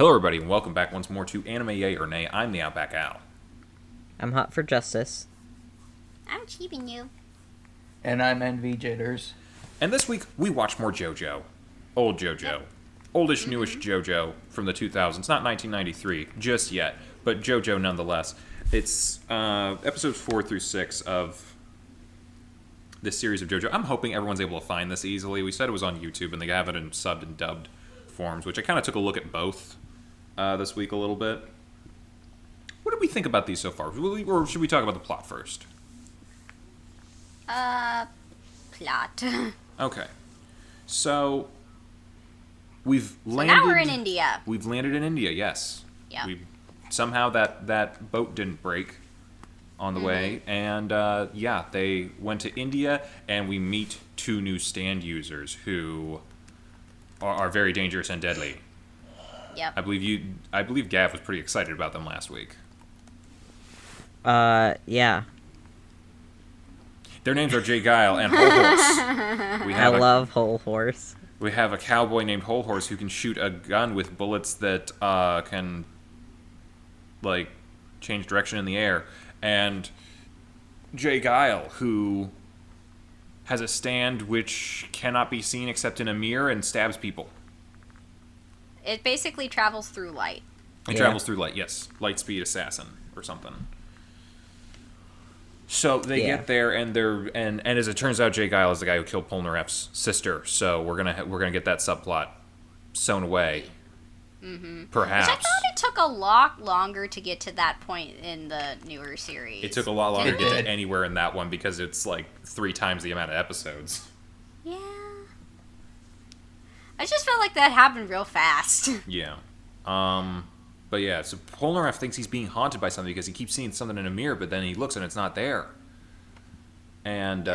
Hello, everybody, and welcome back once more to Anime Yay or Nay. I'm TheOutbackAl. I'm hot for justice. I'm cheating you. And I'm NV Jitters. And this week, we watched more Jojo. Old Jojo. Oldish, newish Jojo from the 2000s. Not 1993 just yet, but Jojo nonetheless. It's episodes 4 through 6 of this series of Jojo. I'm hoping everyone's able to find this easily. We said it was on YouTube, and they have it in subbed and dubbed forms, which I kind of took a look at both this week a little bit. What did we think about these so far? Or should we talk about the plot first? Plot. Okay. So, we've landed... now we're in India. We've landed in India, yes. Yeah. Somehow that boat didn't break on the way. And, they went to India, and we meet two new stand users who are very dangerous and deadly. Yep. I believe Gav was pretty excited about them last week. Yeah. Their names are Jay Guile and Whole Horse. I love Whole Horse. We have a cowboy named Whole Horse who can shoot a gun with bullets that can, change direction in the air. And Jay Guile, who has a stand which cannot be seen except in a mirror and stabs people. It basically travels through light. It travels through light, yes. Lightspeed assassin or something. So they get there, and and as it turns out, Jay Guile is the guy who killed Polnareff's sister. So we're gonna get that subplot sewn away. Mm-hmm. Perhaps. Which I thought it took a lot longer to get to that point in the newer series. It took a lot longer to get to anywhere in that one because it's 3 times the amount of episodes. Yeah. I just felt like that happened real fast. Yeah. But yeah, so Polnareff thinks he's being haunted by something because he keeps seeing something in a mirror, but then he looks and it's not there. And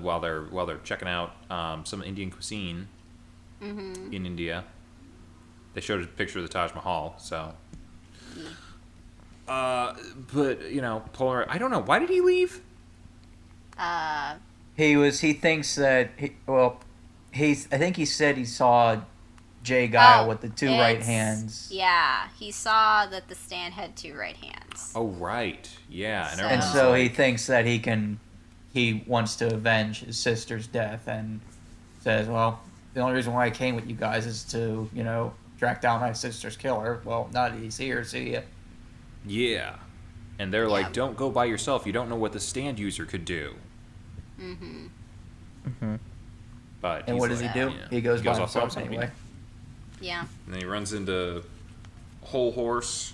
while they're checking out some Indian cuisine in India, they showed a picture of the Taj Mahal. So, but Polnareff, I don't know, why did he leave? He thinks that I think he said he saw Jay Guile with the two right hands. Yeah, he saw that the stand had 2 right hands. Oh, right. Yeah. And so he thinks that he wants to avenge his sister's death and says, well, the only reason why I came with you guys is to, track down my sister's killer. Well, now that he's here, see ya. Yeah. And they're like, don't go by yourself. You don't know what the stand user could do. Mm-hmm. Mm-hmm. But and what does he do? Yeah. He goes by off himself anyway. Yeah. And then he runs into Whole Horse,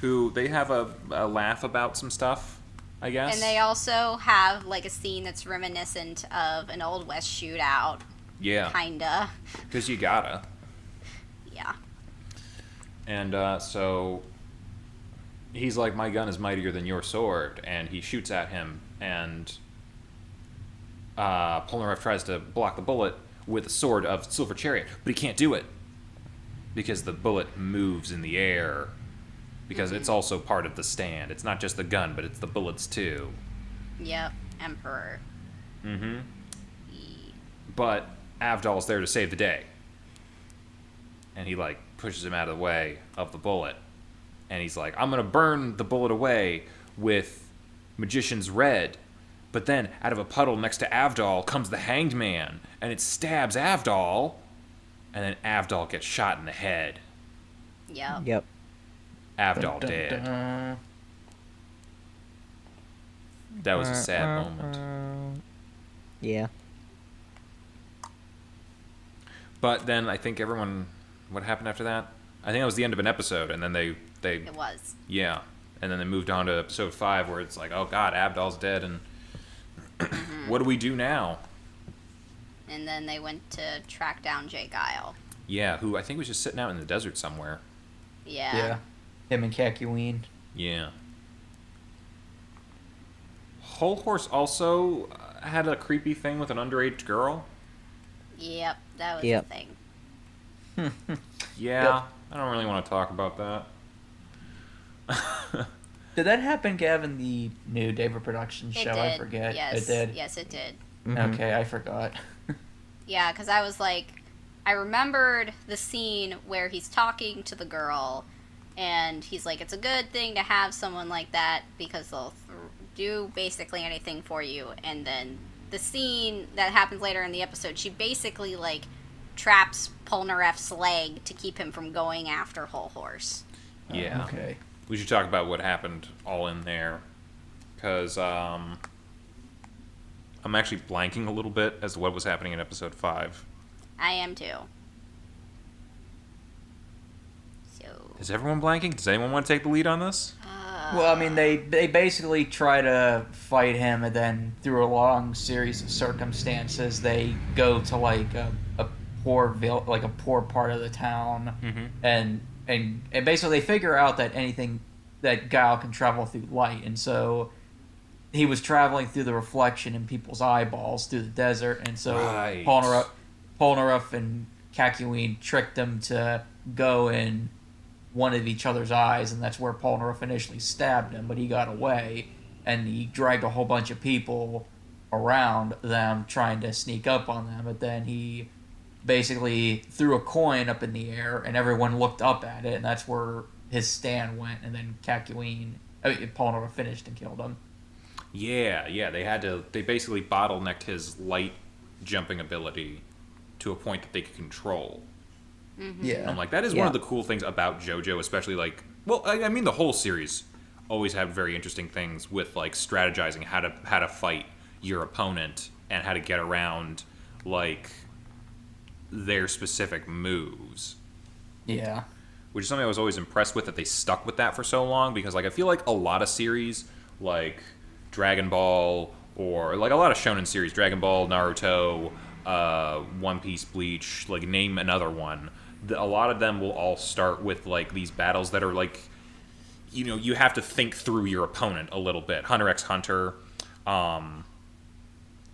who they have a laugh about some stuff, I guess. And they also have a scene that's reminiscent of an Old West shootout. Yeah. Kinda. Because you gotta. Yeah. And so he's like, my gun is mightier than your sword, and he shoots at him, and Polnareff tries to block the bullet with a sword of Silver Chariot, but he can't do it because the bullet moves in the air, because it's also part of the stand. It's not just the gun, but it's the bullets too. Yep, Emperor. Mm-hmm. But Avdol's there to save the day, and he pushes him out of the way of the bullet, and he's like, I'm gonna burn the bullet away with Magician's Red. But then, out of a puddle next to Avdol comes the Hanged Man, and it stabs Avdol, and then Avdol gets shot in the head. Yep. Avdol dead. That was a sad moment. Yeah. But then I think what happened after that? I think that was the end of an episode, and then they It was. Yeah. And then they moved on to episode 5, where it's like, oh god, Avdol's dead, and what do we do now? And then they went to track down Jay Guile. Yeah, who I think was just sitting out in the desert somewhere. Yeah. Yeah. Him and Kakyoin. Yeah. Whole Horse also had a creepy thing with an underage girl. Yep, that was the thing. Yeah, Yep. I don't really want to talk about that. Did that happen, Gavin, the new David Productions show? It did. I forget. Yes. It did? Yes, it did. Okay, I forgot. Yeah, because I was like, I remembered the scene where he's talking to the girl, and he's like, it's a good thing to have someone like that because they'll do basically anything for you. And then the scene that happens later in the episode, she basically, like, traps Polnareff's leg to keep him from going after Whole Horse. Yeah. Okay. We should talk about what happened all in there. Because I'm actually blanking a little bit as to what was happening in episode 5. I am too. So. Is everyone blanking? Does anyone want to take the lead on this? Well, I mean, they basically try to fight him, and then through a long series of circumstances, they go to like a poor like a poor part of the town, and basically they figure out that anything that Guile can travel through light, and so he was traveling through the reflection in people's eyeballs through the desert, and so Right. Polnareff and Kakyoin tricked him to go in one of each other's eyes, and that's where Polnareff initially stabbed him, but he got away, and he dragged a whole bunch of people around them trying to sneak up on them, but then he basically threw a coin up in the air, and everyone looked up at it, and that's where his stand went, and then Polnareff finished and killed him. Yeah, they basically bottlenecked his light jumping ability to a point that they could control. Yeah. I'm like, that is one of the cool things about JoJo, especially like, well, I mean, the whole series always had very interesting things with like strategizing how to fight your opponent and how to get around like their specific moves. Yeah. Which is something I was always impressed with, that they stuck with that for so long, because like I feel like a lot of series like Dragon Ball, or like a lot of shonen series, Dragon Ball, Naruto, One Piece, Bleach, like name another one, a lot of them will all start with like these battles that are like, you know, you have to think through your opponent a little bit. Hunter x Hunter,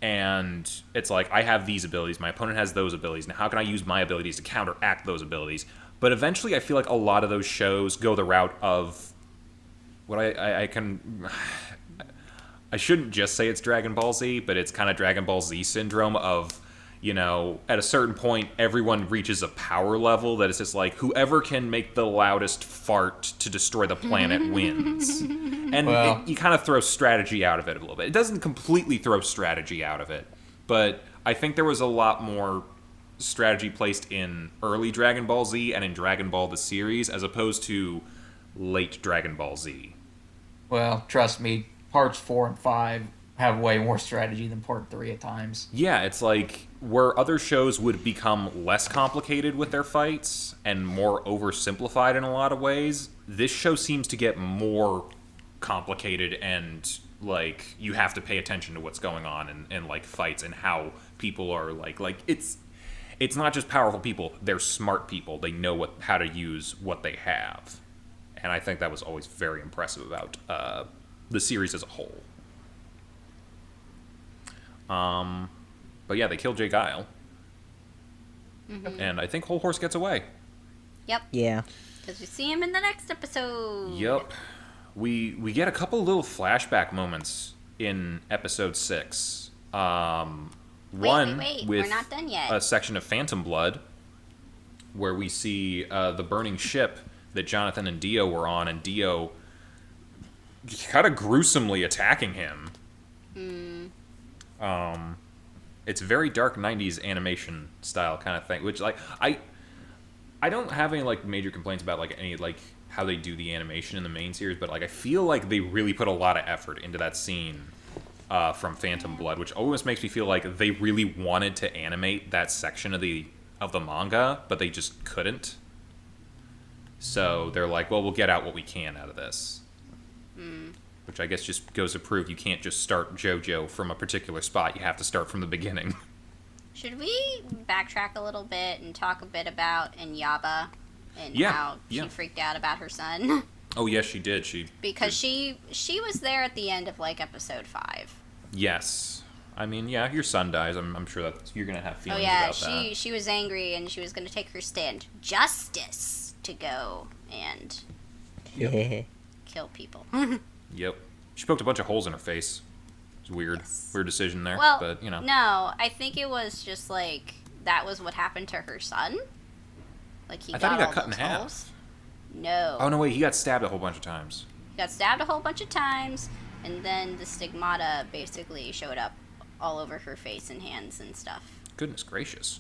and it's like, I have these abilities, my opponent has those abilities, now how can I use my abilities to counteract those abilities? But eventually I feel like a lot of those shows go the route of what I shouldn't just say it's Dragon Ball Z, but it's kind of Dragon Ball Z syndrome of, you know, at a certain point, everyone reaches a power level that is just like, whoever can make the loudest fart to destroy the planet wins. And you kind of throw strategy out of it a little bit. It doesn't completely throw strategy out of it, but I think there was a lot more strategy placed in early Dragon Ball Z and in Dragon Ball the series, as opposed to late Dragon Ball Z. Well, trust me, parts 4 and 5 have way more strategy than part 3 at times. Yeah, it's like where other shows would become less complicated with their fights and more oversimplified in a lot of ways, this show seems to get more complicated, and like you have to pay attention to what's going on in like fights and how people are like it's not just powerful people, they're smart people. They know how to use what they have. And I think that was always very impressive about the series as a whole. But yeah, they kill Jay Guile. And I think Whole Horse gets away. Yep. Yeah. Because we see him in the next episode. Yep. We get a couple little flashback moments in episode 6. One Wait. with We're not done yet. a section of Phantom Blood, where we see the burning ship that Jonathan and Dio were on, and Dio kind of gruesomely attacking him. It's very dark 90s animation style kind of thing, which like I don't have any like major complaints about like any like how they do the animation in the main series, but like I feel like they really put a lot of effort into that scene from Phantom Blood, which almost makes me feel like they really wanted to animate that section of the manga, but they just couldn't. So they're like, well, we'll get out what we can out of this. Which I guess just goes to prove you can't just start JoJo from a particular spot. You have to start from the beginning. Should we backtrack a little bit and talk a bit about Inyaba and Yeah, how she yeah. freaked out about her son? Oh, yes, she did. Because she was there at the end of like episode 5. Yes. I mean, yeah, your son dies. I'm sure that you're going to have Oh feelings yeah, about that. she was angry and she was going to take her stand, justice, to go and Yeah. kill people. Yep. She poked a bunch of holes in her face. It's weird. Yes. Weird decision there, Well, but, you know. no, I think it was just like that was what happened to her son. Like I thought he got all cut in those half. holes. No. Oh no, wait, he got stabbed a whole bunch of times. He got stabbed a whole bunch of times, and then the stigmata basically showed up all over her face and hands and stuff. Goodness gracious.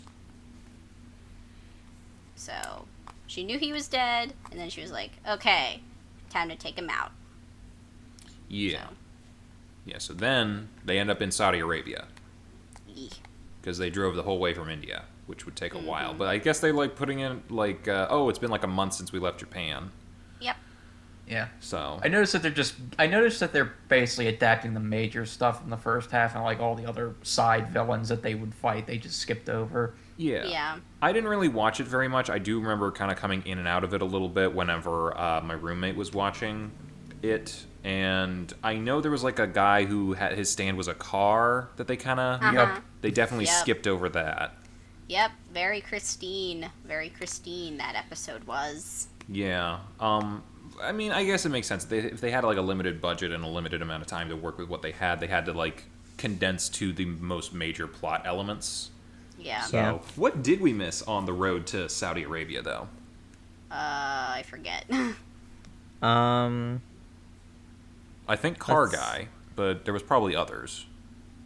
So she knew he was dead, and then she was like, okay, time to take him out. Yeah. So, Yeah, so then they end up in Saudi Arabia. eek. Because they drove the whole way from India, which would take a while. Mm-hmm. But I guess they like putting in, like, oh, it's been like a month since we left Japan. Yep. Yeah. So. I noticed that they're basically adapting the major stuff in the first half, and like all the other side villains that they would fight, they just skipped over. Yeah. Yeah. I didn't really watch it very much. I do remember kind of coming in and out of it a little bit whenever my roommate was watching it. And I know there was like a guy who had his stand was a car that they kind of. Uh-huh. They definitely Yep. skipped over that. Yep. Very Christine that episode was. Yeah. I mean, I guess it makes sense. If they had like a limited budget and a limited amount of time to work with what they had to like condense to the most major plot elements. Yeah. So, Yeah. what did we miss on the road to Saudi Arabia, though? I forget. I think Car Let's- Guy, but there was probably others.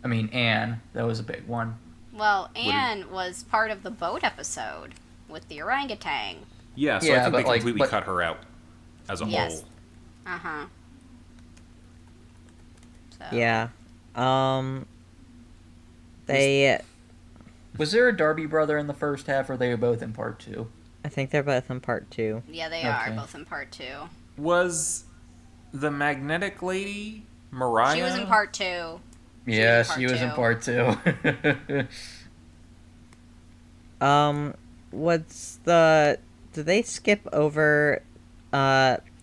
I mean, Anne, that was a big one. Well, did- Anne was part of the boat episode with the orangutan. Yeah, so Yeah, I think but, they like, completely but- cut her out as a Yes. whole. Uh-huh. So, Yeah. They. Was there a Darby brother in the first half, or they were both in part 2? I think they're both in part 2. Yeah, they are Okay. both in part 2. Was the magnetic lady Mariah? She was in part 2. Yes, part she was in two. part 2. What's the. Did they skip over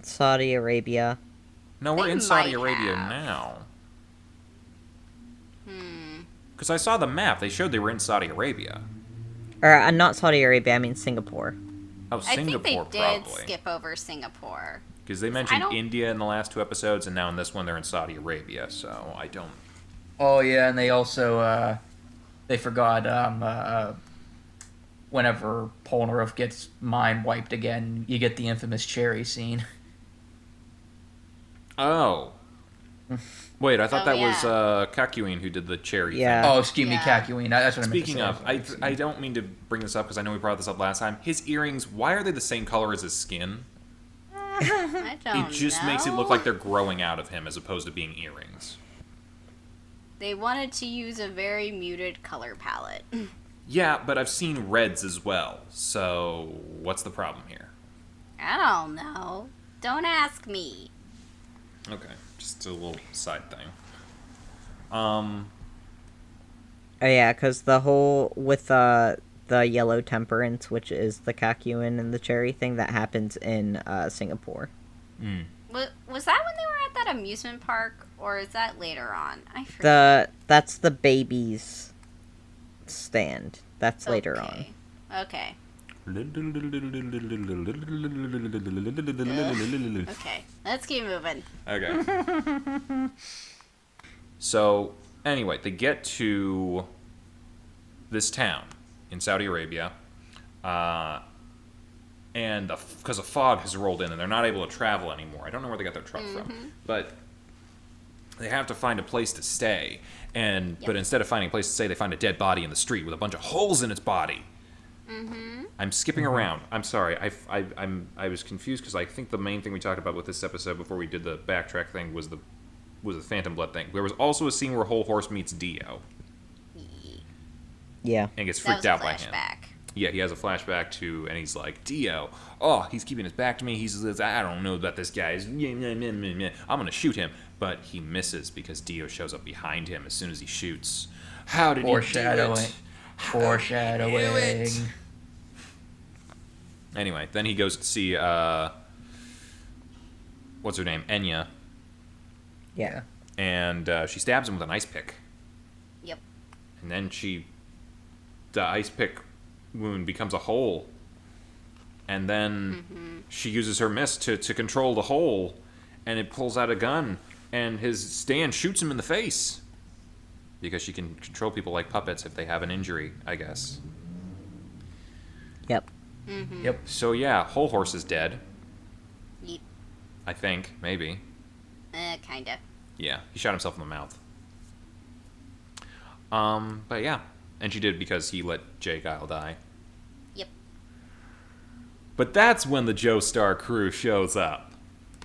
Saudi Arabia? No, we're They in Saudi might Arabia have. now. Hmm. Because I saw the map. They showed they were in Saudi Arabia. Or not Saudi Arabia, I mean Singapore. Oh, I think Singapore, they did probably. skip over Singapore. Because they mentioned don't- India in the last 2 episodes, and now in this one they're in Saudi Arabia. So I don't. Oh yeah, and they also they forgot whenever Polnareff gets mind wiped again, you get the infamous cherry scene. Oh. Wait, I thought Oh, that was yeah. Kakuin who did the cherry Yeah. thing. Oh, excuse me, Yeah. Kakuin. That's what I meant to Speaking say. of, I don't mean to bring this up because I know we brought this up last time. His earrings, why are they the same color as his skin? I don't It just makes it look know. like they're growing out of him as opposed to being earrings. They wanted to use a very muted color palette. Yeah, but I've seen reds as well. So what's the problem here? I don't know. Don't ask me. Okay, just a little side thing. Oh yeah, because the whole with the yellow temperance, which is the Kakuin and the cherry thing, that happens in Singapore. Was that when they were at that amusement park, or is that later on? I forget. That's the baby's stand. That's later on. Okay. Okay. Let's keep moving. Okay. So, anyway, they get to this town in Saudi Arabia, and because a fog has rolled in and they're not able to travel anymore. I don't know where they got their truck from, but they have to find a place to stay. But instead of finding a place to stay, they find a dead body in the street with a bunch of holes in its body. I'm skipping around. I'm sorry. I was confused because I think the main thing we talked about with this episode before we did the backtrack thing was the Phantom Blood thing. There was also a scene where Whole Horse meets Dio Yeah. and gets That freaked was a out by him. flashback. Yeah, he has a flashback to, and he's like, Dio, oh, he's keeping his back to me. He says, I don't know about this guy. I'm going to shoot him. But he misses because Dio shows up behind him as soon as he shoots. How did he do Foreshadowing. it? Foreshadowing. Anyway, then he goes to see, what's her name? Enya. Yeah. And she stabs him with an ice pick. Yep. And then the ice pick wound becomes a hole. And then she uses her mist to control the hole. And it pulls out a gun. And his stand shoots him in the face. Because she can control people like puppets if they have an injury, I guess. Mm-hmm. Yep. So yeah, Whole Horse is dead. Yeep. I think, maybe. Kinda. Yeah, he shot himself in the mouth. But yeah. And she did because he let Jay Guile die. Yep. But that's when the Joestar crew shows up.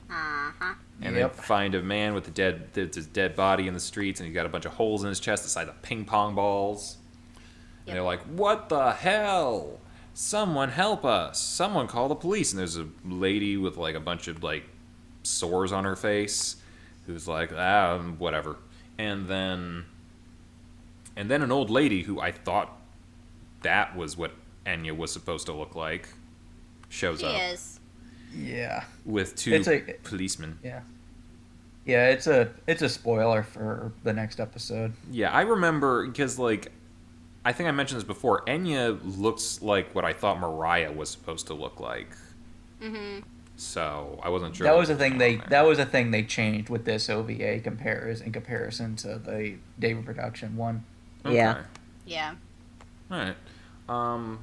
Uh-huh. And Yep. they find a man with his dead body in the streets, and he's got a bunch of holes in his chest the size of ping pong balls. Yep. And they're like, what the hell? Someone help us. Someone call the police. And there's a lady with like a bunch of like sores on her face who's like, whatever. And then an old lady who I thought that was what Enya was supposed to look like shows She up is. Yeah. with two It's a- policemen. Yeah. Yeah, it's a spoiler for the next episode. Yeah, I remember because like I think I mentioned this before. Enya looks like what I thought Mariah was supposed to look like. Mm-hmm. So I wasn't sure. That what was a thing going on there. that was a thing they changed with this OVA in comparison to the David production one. Yeah. Yeah. All right.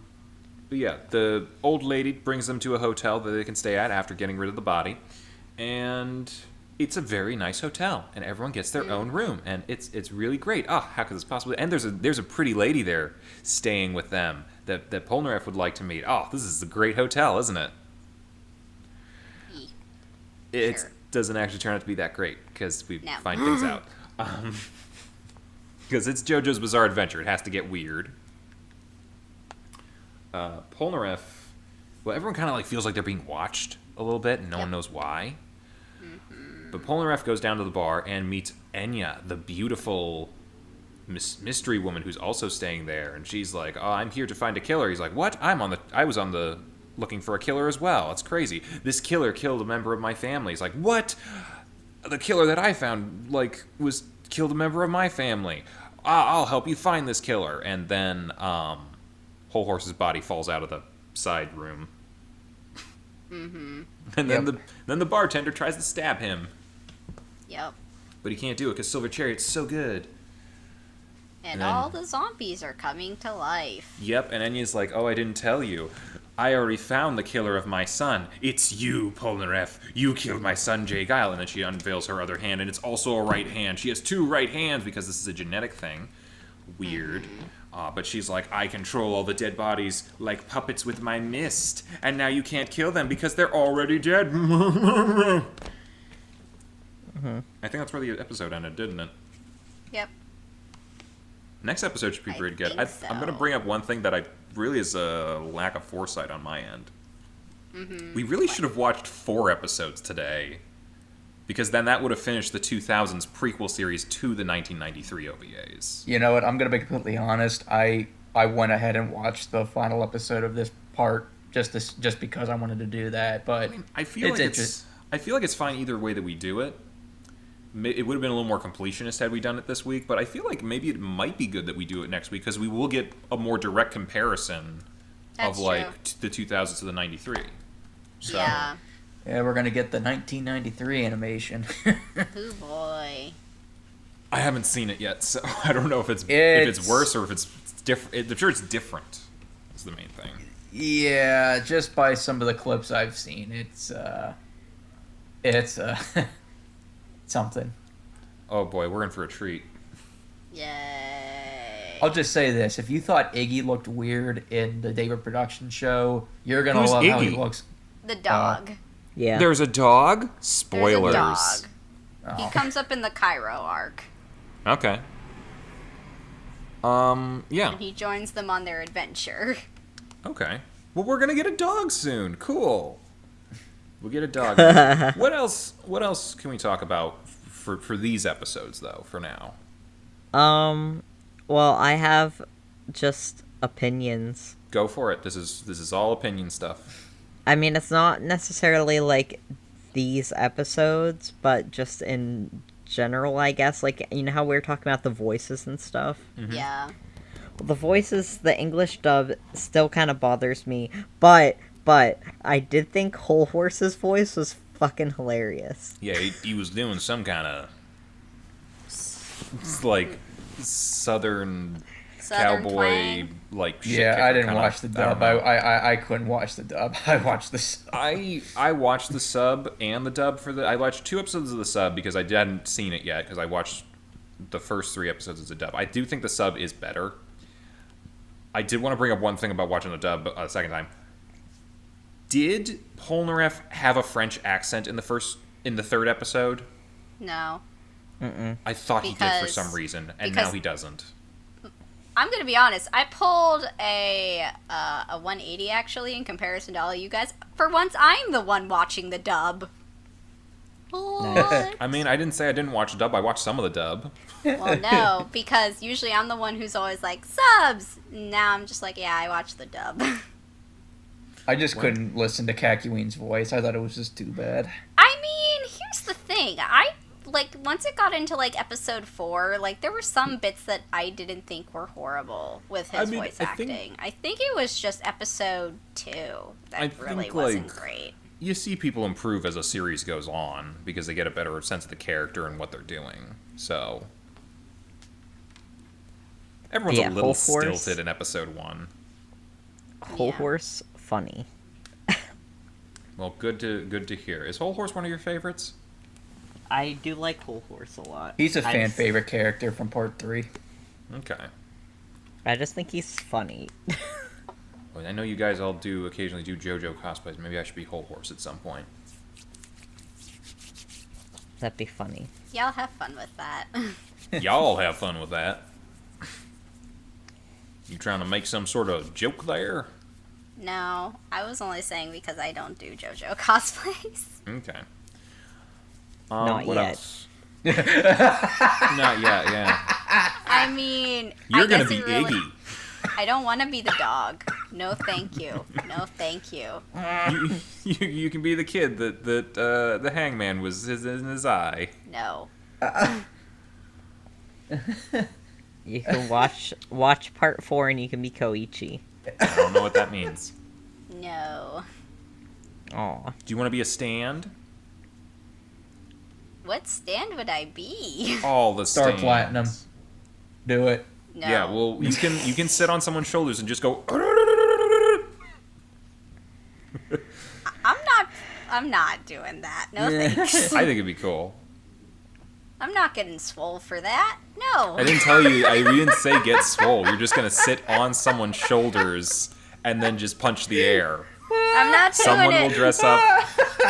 But yeah, the old lady brings them to a hotel that they can stay at after getting rid of the body, and it's a very nice hotel, and everyone gets their own room, and it's really great. Oh, how could this possibly? And there's a pretty lady there staying with them that Polnareff would like to meet. Oh, this is a great hotel, isn't it? Ye- It Sure. doesn't actually turn out to be that great because we No. find things out. Because it's JoJo's Bizarre Adventure, it has to get weird. Polnareff, well, everyone kind of like feels like they're being watched a little bit, and no one knows why. But Polnareff goes down to the bar and meets Enya, the beautiful mystery woman who's also staying there, and she's like, "Oh, I'm here to find a killer." He's like, "What? I was on the looking for a killer as well. It's crazy. This killer killed a member of my family." He's like, "What? The killer that I found was killed a member of my family. I'll help you find this killer." And then Whole Horse's body falls out of the side room. Mm-hmm. And then Yep. the bartender tries to stab him, Yep. but he can't do it because Silver Chariot's so good. And then- all the zombies are coming to life. Yep, and Enya's like, "Oh, I didn't tell you. I already found the killer of my son. It's you, Polnareff. You killed my son, Jay Guile." And then she unveils her other hand, and it's also a right hand. She has two right hands because this is a genetic thing. Weird. But she's like, "I control all the dead bodies like puppets with my mist. And now you can't kill them because they're already dead." I think that's where the episode ended, didn't it? Yep. Next episode should be I pretty good. think I'm going to so. bring up one thing that I really is a lack of foresight on my end. We really should have watched 4 episodes today, because then that would have finished the 2000s prequel series to the 1993 OVAs. You know what? I'm gonna be completely honest. I went ahead and watched the final episode of this part just because I wanted to do that. But I feel like it's fine either way that we do it. It would have been a little more completionist had we done it this week, but I feel like maybe it might be good that we do it next week because we will get a more direct comparison That's of like true. the 2000s to the 93. So, Yeah. yeah, we're gonna get the 1993 animation. Oh boy. I haven't seen it yet, so I don't know if it's It's- worse or if it's different. I'm sure it's different. Is the main thing. Yeah, just by some of the clips I've seen, it's something. Oh boy, we're in for a treat. Yay. I'll just say this: if you thought Iggy looked weird in the David production show, you're gonna Who's love how he Iggy? looks. The dog. Yeah. There's a dog. There's Spoilers. a dog. He Oh. comes up in the Cairo arc, Okay. Yeah. and he joins them on their adventure. Okay. Well, we're gonna get a dog soon. Cool. We'll get a dog. What else? What else can we talk about for these episodes, though? For now. Well, I have just opinions. Go for it. This is all opinion stuff. I mean, it's not necessarily like these episodes, but just in general, I guess. Like, you know how we were talking about the voices and stuff? Yeah. The voices, the English dub, still kind of bothers me, but I did think Whole Horse's voice was fucking hilarious. Yeah, he was doing some kind of like southern Southern cowboy twang. like shit Yeah, kicker I didn't kinda- watch the I don't dub. know. I couldn't watch the dub. I watched this. I watched the sub and the dub for the. I watched 2 episodes of the sub because I hadn't seen it yet because I watched the first 3 episodes as a dub. I do think the sub is better. I did want to bring up one thing about watching the dub a second time. Did Polnareff have a French accent in the 3rd episode? No. I thought he did for Because- some reason, and because- now he doesn't. I'm gonna be honest. I pulled a 180 actually in comparison to all of you guys. For once, I'm the one watching the dub. What? I mean, I didn't say I didn't watch the dub. I watched some of the dub. Well, no, because usually I'm the one who's always like subs. Now I'm just like, yeah, I watched the dub. I just couldn't listen to Kakuin's voice. I thought it was just too bad. I mean, here's the thing. I like once it got into like episode 4, like there were some bits that I didn't think were horrible with his I mean, voice I think- acting. I think it was just episode 2 that I really think, wasn't like, great. You see people improve as a series goes on because they get a better sense of the character and what they're doing. So everyone's Yeah, a little Whole Horse. stilted in episode 1. Whole Yeah. Horse, funny. Well, good to hear. Is Whole Horse one of your favorites? I do like Whole Horse a lot. He's a fan favorite character from part 3. Okay. I just think he's funny. Well, I know you guys all do occasionally do JoJo cosplays. Maybe I should be Whole Horse at some point. That'd be funny. Y'all have fun with that. Y'all have fun with that. You trying to make some sort of joke there? No, I was only saying because I don't do JoJo cosplays. Okay. Not what yet. else? Not yet, yeah. I mean, You're I gonna guess be it really- Iggy. I don't want to be the dog. No, thank you. No, thank you. You can be the kid that the hangman was in his eye. No. You can watch part 4 and you can be Koichi. I don't know what that means. No. Aw. Do you want to be a stand? What stand would I be? All the Star stands. Platinum. Do it. No. Yeah, well, you can sit on someone's shoulders and just go. I'm not doing that. No thanks. I think it'd be cool. I'm not getting swole for that. No. I didn't tell you. We didn't say get swole. You're just gonna sit on someone's shoulders and then just punch the air. I'm not doing Someone it. will dress up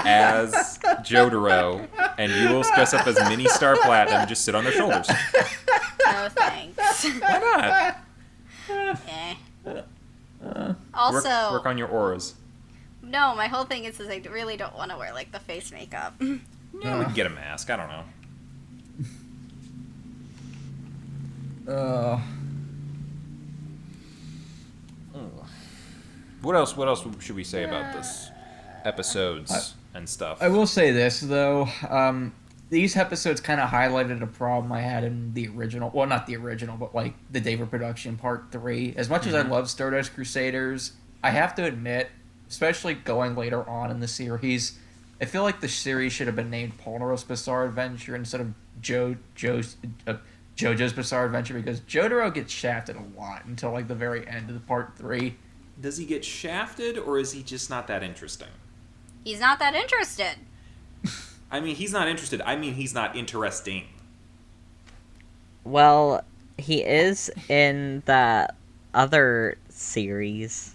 as Jotaro, and you will dress up as Mini Star Platinum and just sit on their shoulders. No thanks. Why not? Also, Work on your auras. no, my whole thing is I really don't want to wear like the face makeup. Yeah, we can get a mask. I don't know. What else should we say about this episodes and stuff? I will say this though. These episodes kind of highlighted a problem I had in the original. Well, not the original, but like the David production part 3. As much as I love Stardust Crusaders, I have to admit, especially going later on in the series, I feel like the series should have been named Polnareff's Bizarre Adventure instead of Jojo's Bizarre Adventure, because Jotaro gets shafted a lot until like the very end of the part 3. Does he get shafted, or is he just not that interesting? He's not that interested. I mean, he's not interested. I mean, he's not interesting. Well, he is in the other series.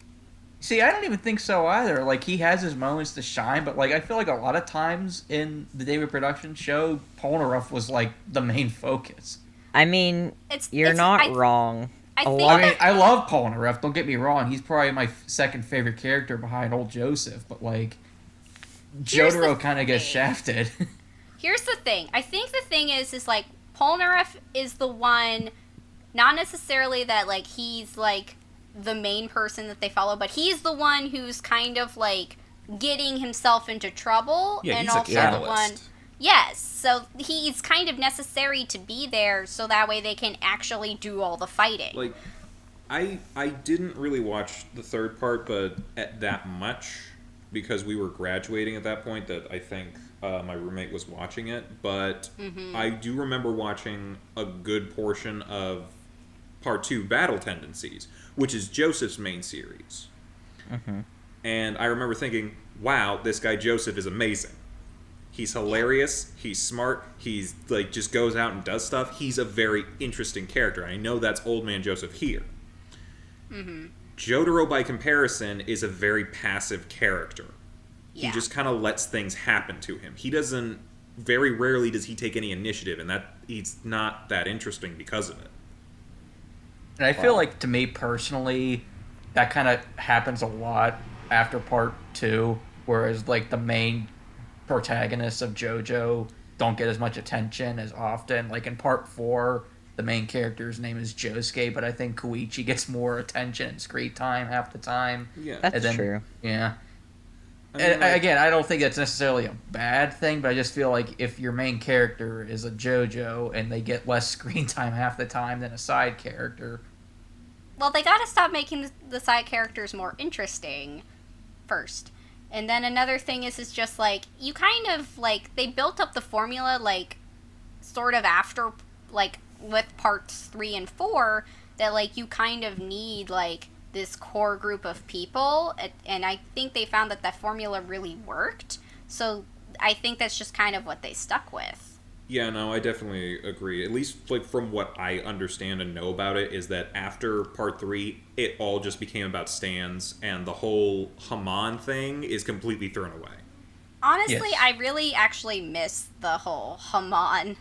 See, I don't even think so either. Like, he has his moments to shine, but like I feel like a lot of times in the David production show, Polnareff was like the main focus. I mean, you're not wrong. I A think lot- I mean, I love Polnareff, don't get me wrong. He's probably my second favorite character behind old Joseph, but like, Here's the Jotaro kind of gets thing. shafted. Here's the thing. I think the thing is like Polnareff is the one, not necessarily that like he's like the main person that they follow, but he's the one who's kind of like getting himself into trouble, Yeah, and he's a also catalyst. the one. Yes, so he's kind of necessary to be there, so that way they can actually do all the fighting. Like, I didn't really watch the third part, but at that much, because we were graduating at that point, that I think my roommate was watching it. But I do remember watching a good portion of Part 2 Battle Tendencies, which is Joseph's main series. Mm-hmm. And I remember thinking, wow, this guy Joseph is amazing. He's hilarious, he's smart, he's like just goes out and does stuff. He's a very interesting character. I know that's Old Man Joseph here. Mm-hmm. Jotaro, by comparison, is a very passive character. Yeah. He just kind of lets things happen to him. He doesn't... Very rarely does he take any initiative, and that he's not that interesting because of it. And I feel like, to me personally, that kind of happens a lot after part 2, whereas, like, the main protagonists of JoJo don't get as much attention as often. Like, in part 4, the main character's name is Josuke, but I think Koichi gets more attention and screen time half the time. Yeah. That's true. Yeah. I mean, And again, I don't think that's necessarily a bad thing, but I just feel like if your main character is a JoJo and they get less screen time half the time than a side character... Well, they gotta stop making the side characters more interesting first. And then another thing is just, like, you kind of, like, they built up the formula, like, sort of after, like, with parts 3 and 4, that, like, you kind of need, like, this core group of people, and I think they found that formula really worked, so I think that's just kind of what they stuck with. Yeah, no, I definitely agree. At least, like, from what I understand and know about it, is that after part 3, it all just became about stands, and the whole Haman thing is completely thrown away. Honestly, Yes. I really actually miss the whole Haman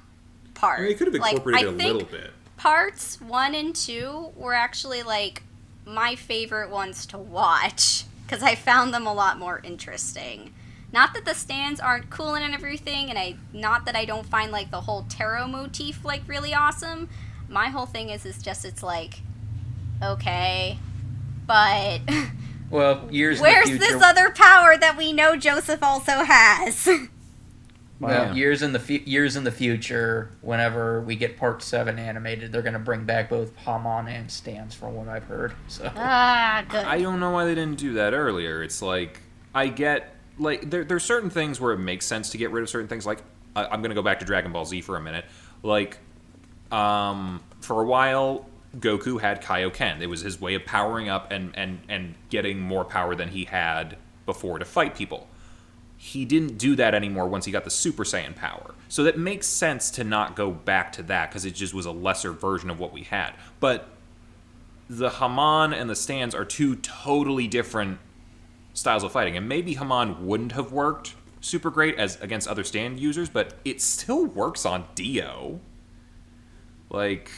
part. I mean, they could have incorporated like, it a little bit. Parts 1 and 2 were actually, like, my favorite ones to watch, because I found them a lot more interesting. Not that the stands aren't cool and everything, and not that I don't find, like, the whole tarot motif, like, really awesome. My whole thing is just, it's like, okay, but Well, years where's in the future... this other power that we know Joseph also has? Well, Yeah. years in the future, whenever we get part 7 animated, they're going to bring back both Hamon and Stans, from what I've heard. So Good. I don't know why they didn't do that earlier. It's like, I get, like, there's certain things where it makes sense to get rid of certain things. Like, I'm going to go back to Dragon Ball Z for a minute. Like, for a while, Goku had Kaioken. It was his way of powering up and getting more power than he had before to fight people. He didn't do that anymore once he got the Super Saiyan power. So that makes sense to not go back to that, because it just was a lesser version of what we had. But the Haman and the Stans are two totally different styles of fighting. And maybe Haman wouldn't have worked super great as against other stand users, but it still works on Dio. Like,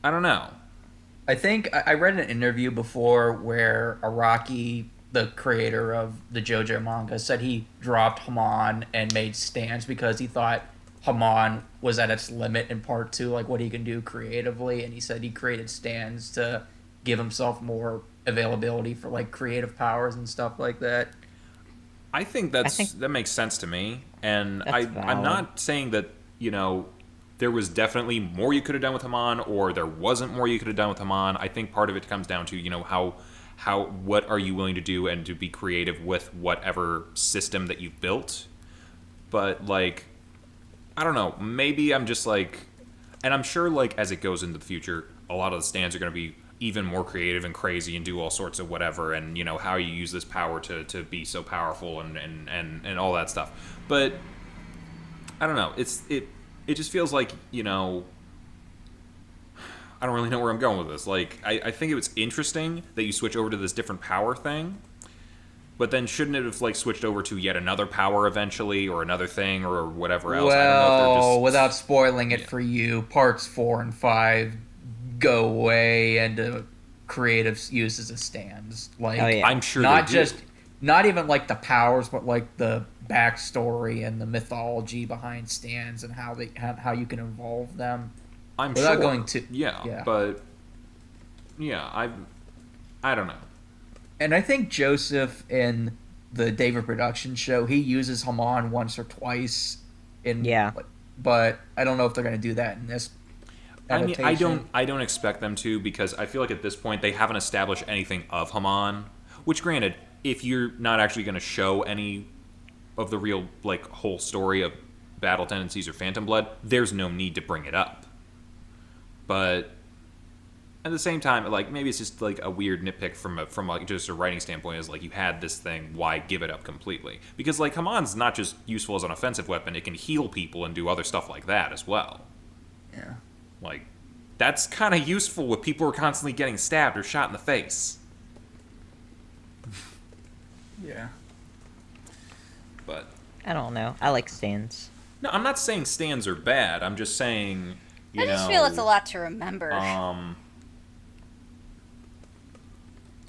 I don't know. I think I read an interview before where Araki, the creator of the JoJo manga, said he dropped Haman and made stands because he thought Haman was at its limit in part 2, like what he can do creatively, and he said he created stands to give himself more availability for, like, creative powers and stuff like that. I think that makes sense to me, and I'm valid. not saying that, you know, there was definitely more you could have done with Haman, or there wasn't more you could have done with Haman. I think part of it comes down to, you know, how what are you willing to do and to be creative with whatever system that you've built. But, like, I don't know, maybe I'm just like, and I'm sure, like, as it goes into the future, a lot of the stands are going to be even more creative and crazy and do all sorts of whatever, and, you know, how you use this power to be so powerful and all that stuff. But I don't know, it just feels like, you know, I don't really know where I'm going with this. Like, I think it was interesting that you switch over to this different power thing, but then shouldn't it have, like, switched over to yet another power eventually, or another thing, or whatever else? I don't know if they're just... without spoiling it for you, parts 4 and 5 go way into creative uses of stands. Like, Oh, yeah. I'm sure not they do. just, not even like the powers, but like the backstory and the mythology behind stands and how how you can evolve them. I'm Without sure. going to Yeah, but yeah, I don't know. And I think Joseph in the David production show, he uses Haman once or twice Yeah. but I don't know if they're going to do that in this adaptation. I mean, I don't expect them to, because I feel like at this point they haven't established anything of Haman. Which, granted, if you're not actually going to show any of the real, like, whole story of Battle Tendencies or Phantom Blood, there's no need to bring it up. But At the same time, like, maybe it's just, like, a weird nitpick from like, just a writing standpoint is, like, you had this thing, why give it up completely? Because, like, Hamon's not just useful as an offensive weapon, it can heal people and do other stuff like that as well. Yeah. Like, that's kind of useful with people who are constantly getting stabbed or shot in the face. Yeah. But... I don't know. I like stands. No, I'm not saying stands are bad. I'm just saying, I just feel it's a lot to remember.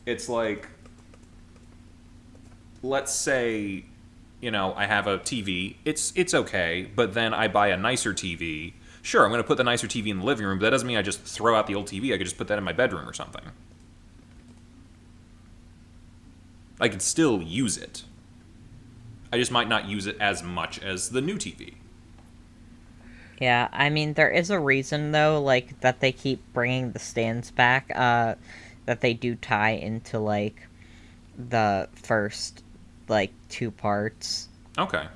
It's like, let's say, I have a TV. It's okay, but then I buy a nicer TV. Sure, I'm going to put the nicer TV in the living room, but that doesn't mean I just throw out the old TV. I could just put that in my bedroom or something. I could still use it. I just might not use it as much as the new TV. Yeah, I mean, there is a reason, though, like, that they keep bringing the stands back, that they do tie into, like, the first, like, 2 parts. Okay.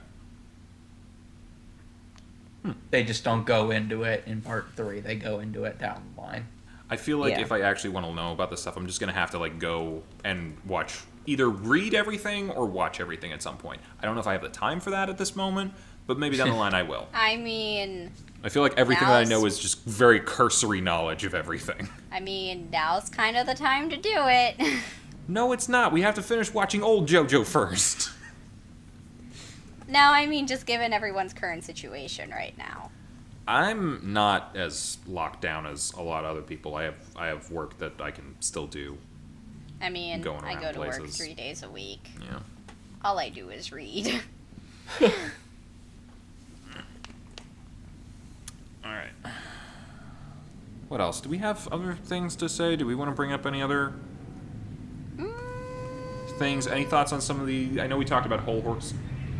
They just don't go into it in part 3. They go into it down the line. I feel like Yeah. if I actually want to know about this stuff, I'm just going to have to, like, go and watch, either read everything or watch everything at some point. I don't know if I have the time for that at this moment, but maybe down the line I will. I mean... I feel like everything that I know is just very cursory knowledge of everything. I mean, now's kind of the time to do it. No, it's not. We have to finish watching old Jojo first. No, I mean, just given everyone's current situation right now. I'm not as locked down as a lot of other people. I have work that I can still do. I mean, Going I around go to work places. 3 days a week. Yeah. All I do is read. All right. What else? Do we have other things to say? Do we want to bring up any other things? Any thoughts on some of the... I know we talked about Whole Horse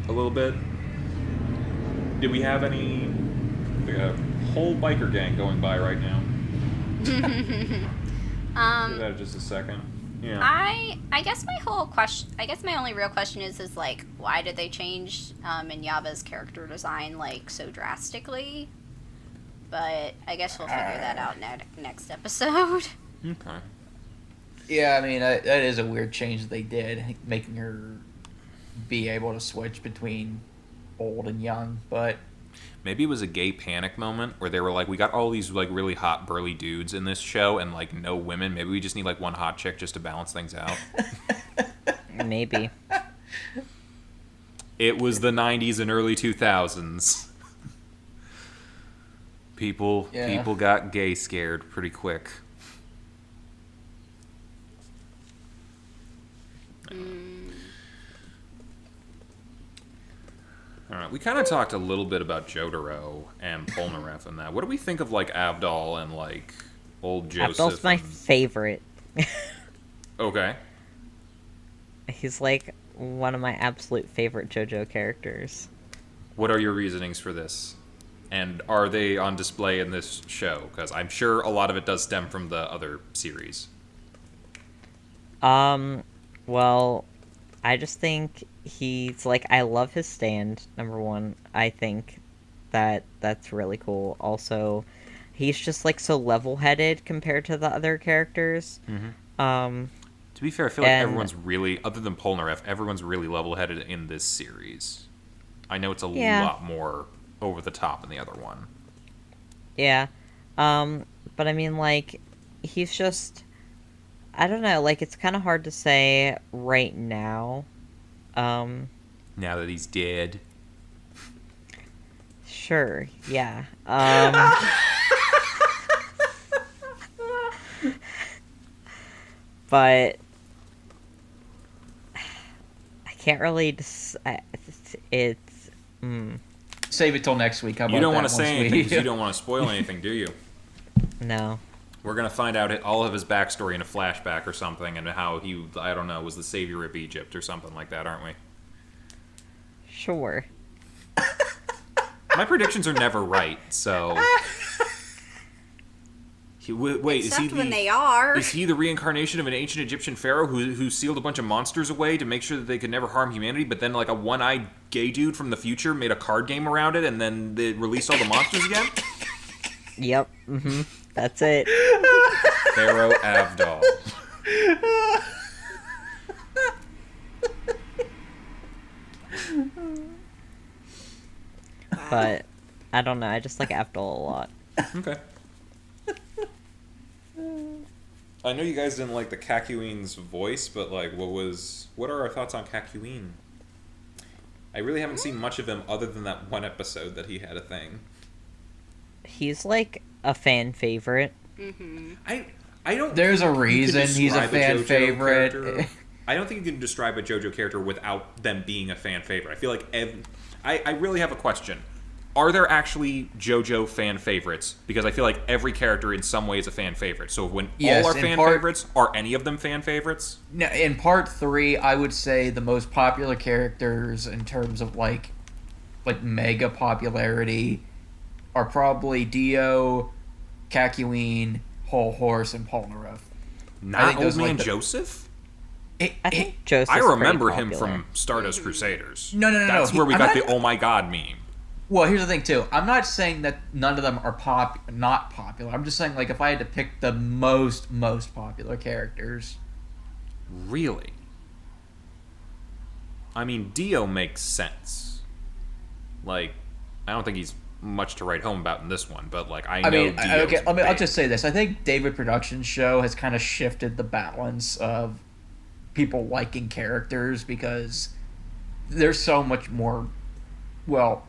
a little bit. Did we have any... Like a whole biker gang going by right now. Give that just a second. Yeah. I guess my whole question... I guess my only real question is like, why did they change Inyaba's character design, like, so drastically? But I guess we'll figure that out next episode. Okay. Yeah, I mean, that is a weird change that they did, making her be able to switch between old and young, but... Maybe it was a gay panic moment where they were like, we got all these like really hot burly dudes in this show and like no women. Maybe we just need like one hot chick just to balance things out. Maybe. It was the 90s and early 2000s. People got gay scared pretty quick. All right, we kind of talked a little bit about Jotaro and Polnareff and that. What do we think of like Avdol and like old Joseph? Abdul's my favorite. Okay. He's like one of my absolute favorite JoJo characters. What are your reasonings for this? And are they on display in this show? Because I'm sure a lot of it does stem from the other series. Well, I just think he's like, I love his stand, number one. I think that's really cool. Also, he's just like so level-headed compared to the other characters. Mm-hmm. To be fair, I feel like everyone's really, other than Polnareff, everyone's really level-headed in this series. I know it's a lot more over the top in the other one. Yeah. But I mean, like, he's just... I don't know, like, it's kind of hard to say right now. Now that he's dead. Sure, yeah. But... I can't really... Save it till next week. How about You don't that want to say once anything because you don't want to spoil anything, do you? No. We're going to find out all of his backstory in a flashback or something and how he, I don't know, was the savior of Egypt or something like that, aren't we? Sure. My predictions are never right, so... Wait, Except when they are. Is he the reincarnation of an ancient Egyptian pharaoh who sealed a bunch of monsters away to make sure that they could never harm humanity, but then like a one-eyed gay dude from the future made a card game around it and then they released all the monsters again? Yep. That's it. Pharaoh Avdol. But I don't know. I just like Avdol a lot. Okay. I know you guys didn't like the Kakyoin's voice, but like, what are our thoughts on Kakyoin? I really haven't seen much of him other than that one episode that he had a thing. He's like a fan favorite. Mm-hmm. I don't. There's a think you can reason he's a describe fan JoJo favorite. character- I don't think you can describe a JoJo character without them being a fan favorite. I feel like I really have a question. Are there actually JoJo fan favorites? Because I feel like every character in some way is a fan favorite. So when Yes, all are in fan part- favorites, are any of them fan favorites? No, in part 3, I would say the most popular characters in terms of like mega popularity are probably Dio, Kakyoin, Whole Horse, and Polnareff. Not think Old those are, Man like, the- Joseph? I think Joseph's I remember pretty him popular. from Stardust Crusaders. No. That's where we I'm got not- the "Oh my God" meme. Well, here's the thing too. I'm not saying that none of them are not popular. I'm just saying like if I had to pick the most popular characters. Really? I mean, Dio makes sense. Like, I don't think he's much to write home about in this one, but like I know mean, Dio's okay. I'll big. just say this. I think David Production's show has kind of shifted the balance of people liking characters because they're so much more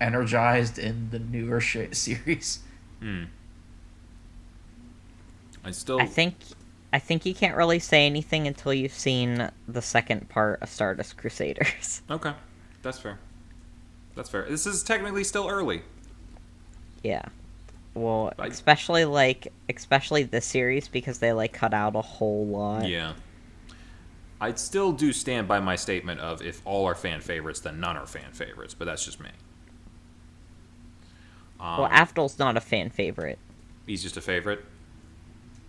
energized in the newer series. I still. I think you can't really say anything until you've seen the second part of Stardust Crusaders. Okay, that's fair. That's fair. This is technically still early. Yeah. Well, I- especially this series because they like cut out a whole lot. Yeah. I still do stand by my statement of if all are fan favorites, then none are fan favorites, but that's just me. Well, Avdol's not a fan favorite. He's just a favorite?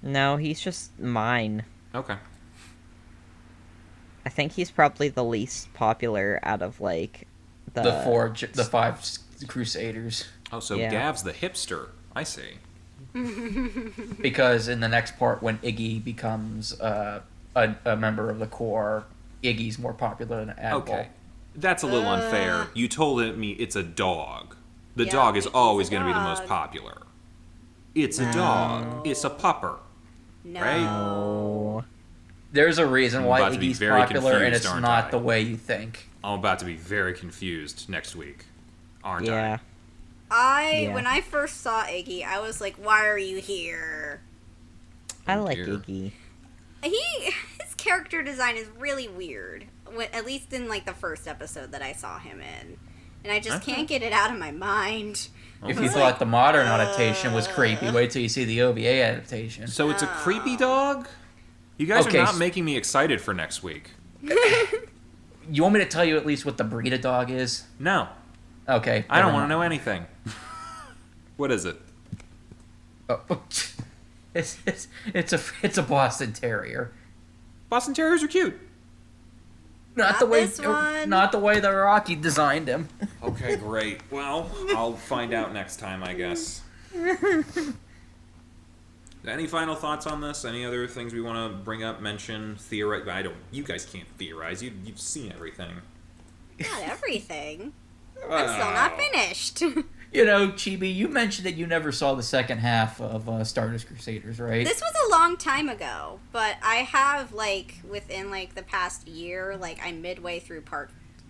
No, he's just mine. Okay. I think he's probably the least popular out of like The 5 Crusaders. Oh, so Yeah. Gav's the hipster. I see. Because in the next part, when Iggy becomes a member of the Corps, Iggy's more popular than Admiral. Okay. That's a little unfair. You told me it's a dog. The Yeah, dog is it's always a going to be the most dog. popular. It's a dog. It's a pupper. No. Right? Oh. There's a reason why about to be Iggy's very popular, and confused, it's aren't not I? the way you think. I'm about to be very confused next week. Aren't Yeah. Yeah. When I first saw Iggy, I was like, why are you here? I Oh, like dear. Iggy. His character design is really weird. At least in like the first episode that I saw him in. And I just Okay. can't get it out of my mind. If Okay. you thought the modern adaptation was creepy, wait till you see the OVA adaptation. So it's a creepy dog? You guys Okay, are not s- making me excited for next week. You want me to tell you at least what the breed of dog is? No. Okay. I don't never want to mind. know anything. What is it? Oh, it's a Boston Terrier. Boston Terriers are cute. Not this one. Not the way the Rocky designed him. Okay, great. Well, I'll find out next time, I guess. Any final thoughts on this? Any other things we want to bring up, mention, theorize? You guys can't theorize. You've seen everything. Not everything. I'm still not finished. You know, Chibi, you mentioned that you never saw the second half of Stardust Crusaders, right? This was a long time ago, but I have within the past year, I'm midway through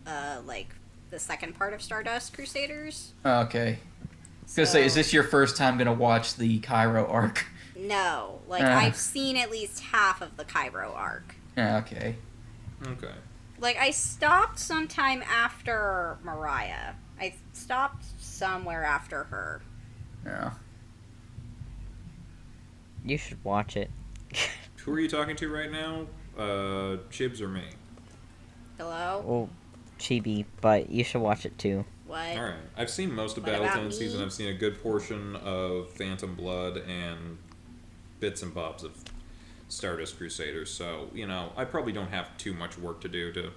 the second part of Stardust Crusaders. Okay. I was gonna say, is this your first time gonna watch the Cairo arc? No, I've seen at least half of the Cairo arc. Yeah, okay. Okay. I stopped sometime after Mariah. I stopped somewhere after her. Yeah. You should watch it. Who are you talking to right now? Chibs or me? Hello? Well, Chibi, but you should watch it too. What? All right. I've seen most of What Battle about Tendencies, me? and I've seen a good portion of Phantom Blood and bits and bobs of Stardust Crusaders. So, I probably don't have too much work to do to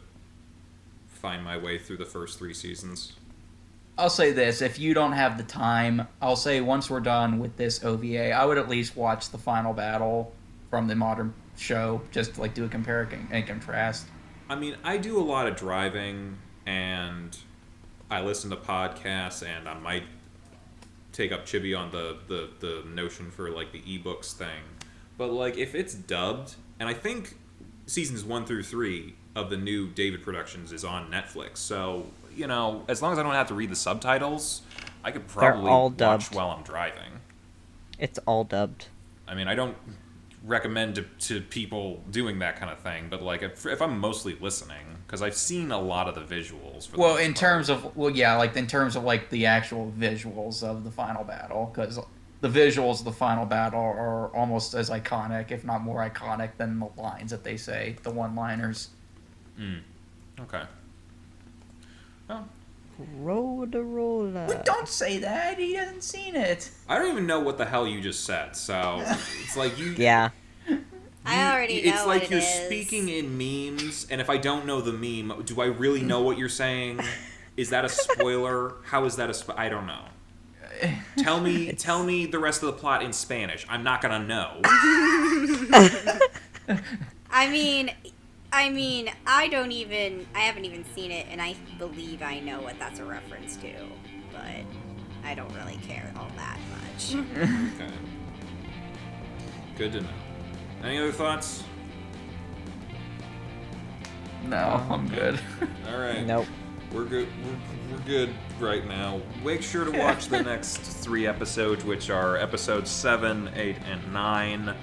find my way through the first 3 seasons. I'll say this, if you don't have the time, I'll say once we're done with this OVA, I would at least watch the final battle from the modern show, just to, like, do a compare and contrast. I mean, I do a lot of driving, and I listen to podcasts, and I might take up Chibi on the notion for, like, the ebooks thing. But, like, if it's dubbed, and I think seasons 1 through 3 of the new David Productions is on Netflix, so, you know, as long as I don't have to read the subtitles, I could probably all watch dubbed. while I'm driving. It's all dubbed. I mean, I don't recommend to people doing that kind of thing, but, like, if I'm mostly listening, because I've seen a lot of the visuals. For the Well, most in part. terms of, like, in terms of, like, the actual visuals of the final battle, because the visuals of the final battle are almost as iconic, if not more iconic, than the lines that they say, the one-liners. Okay. Well, Roll-a-rolla. But don't say that. He hasn't seen it. I don't even know what the hell you just said, so it's like you... Yeah. I already know It's what like it you're is. speaking in memes, and if I don't know the meme, do I really know what you're saying? Is that a spoiler? How is that a I don't know. Tell me the rest of the plot in Spanish. I'm not gonna know. I mean, I haven't even seen it, and I believe I know what that's a reference to, but I don't really care all that much. Okay. Good to know. Any other thoughts? No, I'm good. All right. Nope. We're good. We're good right now. Make sure to watch the next 3 episodes, which are episodes 7, 8, and 9.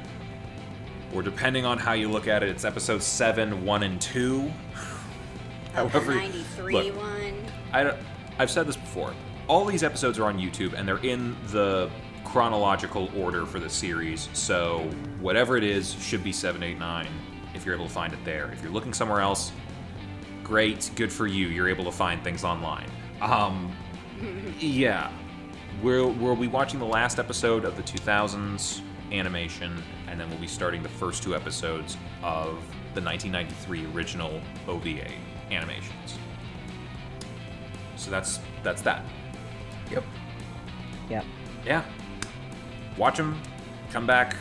Or depending on how you look at it, it's episodes 7, 1, and 2. Oh, the However, 93 look, one. I've said this before. All these episodes are on YouTube, and they're in the chronological order for the series. So whatever it is should be 7, 8, 9. If you're able to find it there. If you're looking somewhere else, great, good for you. You're able to find things online. Yeah, we'll be watching the last episode of the 2000s animation, and then we'll be starting the first 2 episodes of the 1993 original OVA animations. So that's that. Yep. Yep. Yeah. Watch them, come back,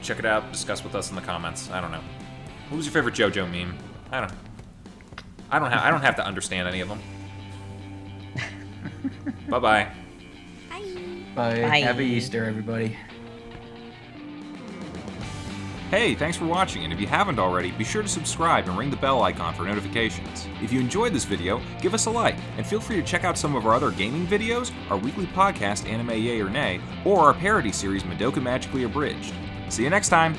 check it out, discuss with us in the comments. I don't know. What was your favorite JoJo meme? I don't have to understand any of them. Bye-bye. Bye. Bye. Bye. Happy Easter, everybody. Hey, thanks for watching, and if you haven't already, be sure to subscribe and ring the bell icon for notifications. If you enjoyed this video, give us a like, and feel free to check out some of our other gaming videos, our weekly podcast Anime Yay or Nay, or our parody series Madoka Magically Abridged. See you next time!